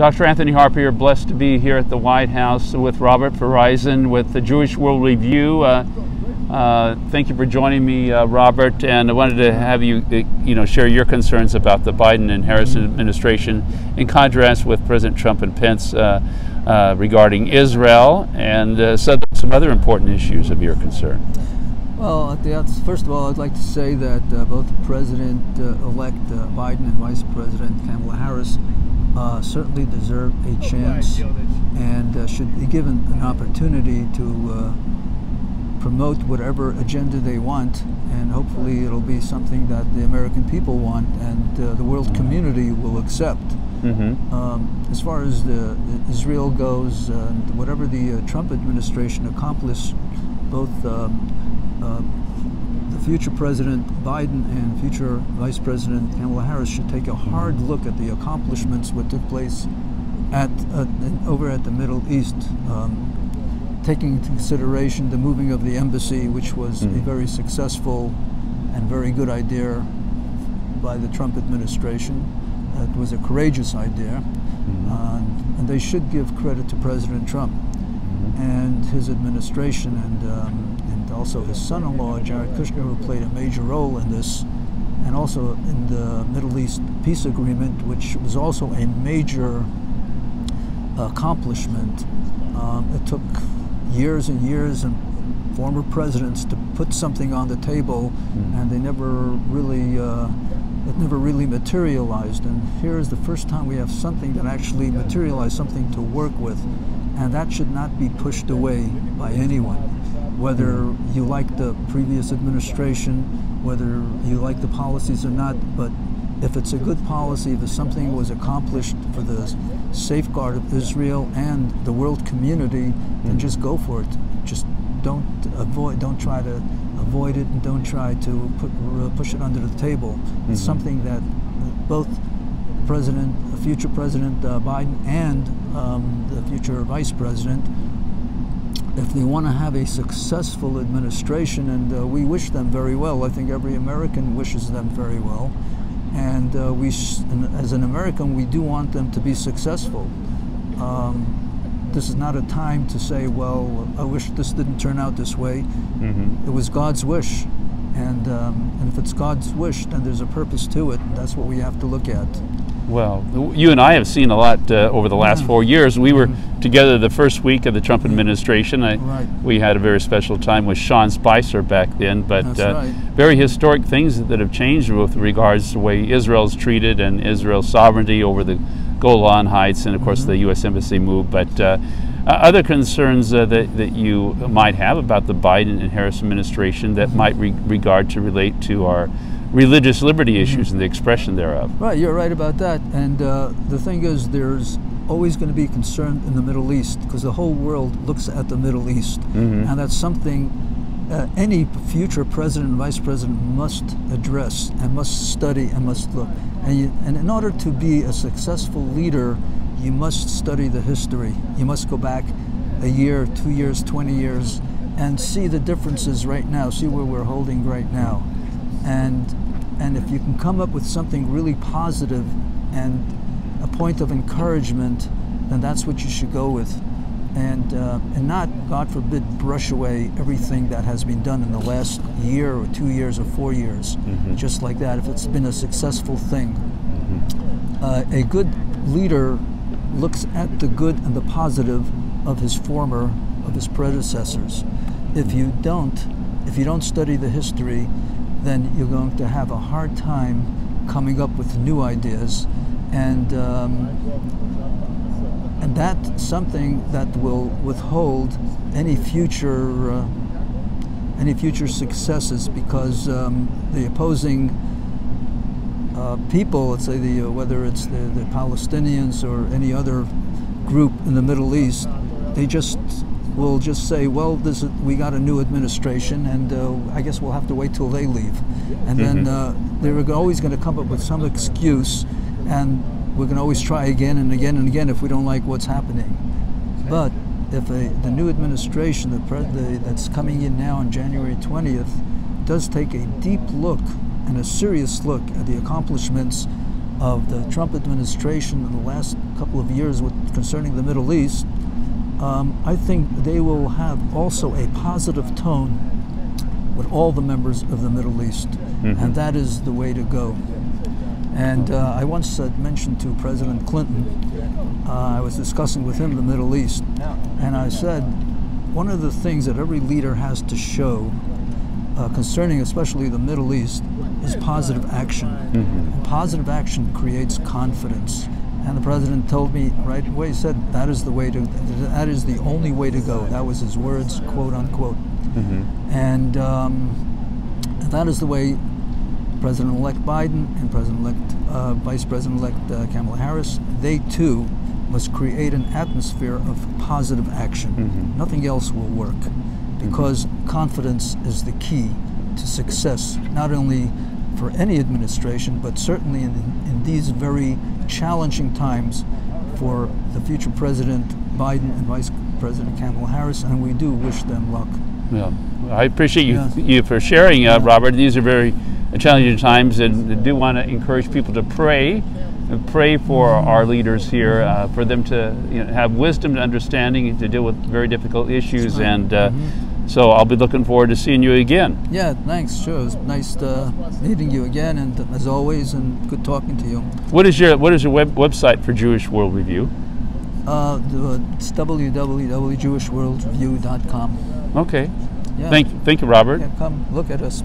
Dr. Anthony Harper here, blessed to be here at the White House with Robert Feuereisen with the Jewish World Review. Thank you for joining me, Robert, and I wanted to have you, share your concerns about the Biden and Harris administration in contrast with President Trump and Pence regarding Israel and some other important issues of your concern. Well, first of all, I'd like to say that both President-elect Biden and Vice President Kamala Harris certainly deserve a chance and should be given an opportunity to promote whatever agenda they want, and hopefully it'll be something that the American people want and the world community will accept. As far as Israel goes, whatever the Trump administration accomplished, both the future President Biden and future Vice President Kamala Harris should take a hard look at the accomplishments what took place over at the Middle East, taking into consideration the moving of the embassy, which was a very successful and very good idea by the Trump administration. It was a courageous idea, and they should give credit to President Trump and his administration, and also his son-in-law, Jared Kushner, who played a major role in this, and also in the Middle East peace agreement, which was also a major accomplishment. It took years and years and former presidents to put something on the table, and they never really it never really materialized. And here is the first time we have something that actually materialized, something to work with, and that should not be pushed away by anyone, whether you like the previous administration, whether you like the policies or not. But if it's a good policy, if something was accomplished for the safeguard of Israel and the world community, then just go for it. Just don't try to avoid it, and don't try to push it under the table. It's something that both future President Biden and the future Vice President, if they want to have a successful administration, and we wish them very well. I think every American wishes them very well. And as an American, we do want them to be successful. This is not a time to say, well, I wish this didn't turn out this way. It was God's wish. And if it's God's wish, then there's a purpose to it. And that's what we have to look at. Well, you and I have seen a lot over the last 4 years. We were together the first week of the Trump administration. We had a very special time with Sean Spicer back then, but very historic things that have changed with regards to the way Israel's treated and Israel's sovereignty over the Golan Heights, and of course the U.S. Embassy move. But other concerns that you might have about the Biden and Harris administration that might relate to our religious liberty issues and the expression thereof. Right, you're right about that. And the thing is, there's always going to be concern in the Middle East, because the whole world looks at the Middle East. And that's something any future president and vice president must address and must study and must look. And in order to be a successful leader, you must study the history. You must go back a year, 2 years, 20 years, and see the differences right now, see where we're holding right now. And if you can come up with something really positive and a point of encouragement, then that's what you should go with, and not, God forbid, brush away everything that has been done in the last year or 2 years or 4 years, just like that. If it's been a successful thing, a good leader looks at the good and the positive of his predecessors. If you don't study the history, then you're going to have a hard time coming up with new ideas, and that's something that will withhold any future successes, because the opposing people, let's say whether it's the Palestinians or any other group in the Middle East, they will just say, well, we got a new administration, and I guess we'll have to wait till they leave. And then they're always going to come up with some excuse, and we're going to always try again and again and again if we don't like what's happening. But if the new administration that's coming in now on January 20th does take a deep look and a serious look at the accomplishments of the Trump administration in the last couple of years concerning the Middle East, I think they will have also a positive tone with all the members of the Middle East, and that is the way to go. And I once mentioned to President Clinton, I was discussing with him the Middle East, and I said, one of the things that every leader has to show concerning especially the Middle East is positive action. And positive action creates confidence. And the president told me right away, he said, that is the only way to go. That was his words, quote unquote. And that is the way President-elect Biden and Vice President-elect Kamala Harris, they too must create an atmosphere of positive action. Nothing else will work, because confidence is the key to success, not only for any administration, but certainly in these very challenging times for the future President Biden and Vice President Kamala Harris, and we do wish them luck. Yeah, I appreciate you for sharing, Robert. These are very challenging times, and I do want to encourage people to pray and pray for our leaders here, for them to have wisdom and understanding to deal with very difficult issues. And so I'll be looking forward to seeing you again. Yeah, thanks. Sure, it was nice meeting you again, and as always, and good talking to you. What is your website for Jewish World Review? It's www.jewishworldreview.com. Okay. Yeah. Thank you, Robert. Yeah, come look at us.